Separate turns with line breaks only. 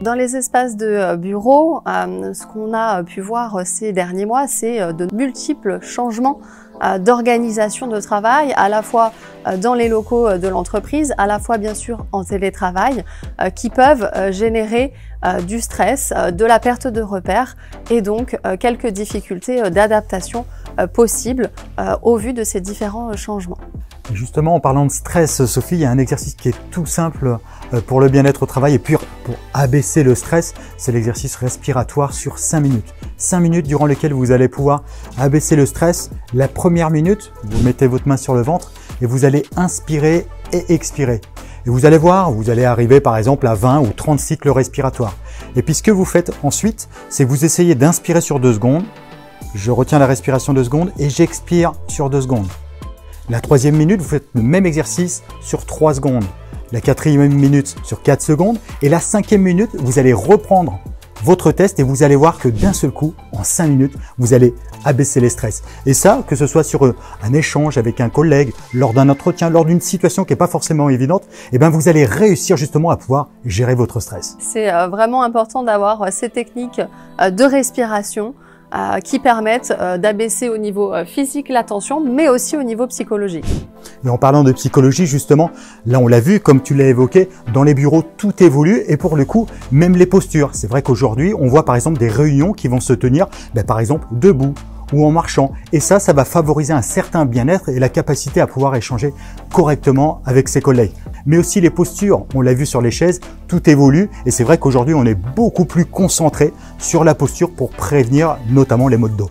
Dans les espaces de bureau, ce qu'on a pu voir ces derniers mois, c'est de multiples changements d'organisation de travail, à la fois dans les locaux de l'entreprise, à la fois bien sûr en télétravail, qui peuvent générer du stress, de la perte de repères et donc quelques difficultés d'adaptation possibles au vu de ces différents changements.
Justement, en parlant de stress, Sophie, il y a un exercice qui est tout simple pour le bien-être au travail et puis pour abaisser le stress, c'est l'exercice respiratoire sur 5 minutes. 5 minutes durant lesquelles vous allez pouvoir abaisser le stress. La première minute, vous mettez votre main sur le ventre et vous allez inspirer et expirer. Et vous allez voir, vous allez arriver par exemple à 20 ou 30 cycles respiratoires. Et puis ce que vous faites ensuite, c'est que vous essayez d'inspirer sur 2 secondes. Je retiens la respiration 2 secondes et j'expire sur 2 secondes. La 3e minute, vous faites le même exercice sur 3 secondes. La 4e minute sur 4 secondes. Et la 5e minute, vous allez reprendre votre test et vous allez voir que d'un seul coup, en 5 minutes, vous allez abaisser les stress. Et ça, que ce soit sur un échange avec un collègue, lors d'un entretien, lors d'une situation qui n'est pas forcément évidente, eh bien, vous allez réussir justement à pouvoir gérer votre stress.
C'est vraiment important d'avoir ces techniques de respiration qui permettent d'abaisser au niveau physique la tension, mais aussi au niveau psychologique.
Et en parlant de psychologie, justement, là on l'a vu, comme tu l'as évoqué, dans les bureaux tout évolue et pour le coup, même les postures. C'est vrai qu'aujourd'hui, on voit par exemple des réunions qui vont se tenir, par exemple, debout ou en marchant. Et ça va favoriser un certain bien-être et la capacité à pouvoir échanger correctement avec ses collègues. Mais aussi les postures, on l'a vu sur les chaises, tout évolue et c'est vrai qu'aujourd'hui on est beaucoup plus concentré sur la posture pour prévenir notamment les maux de dos.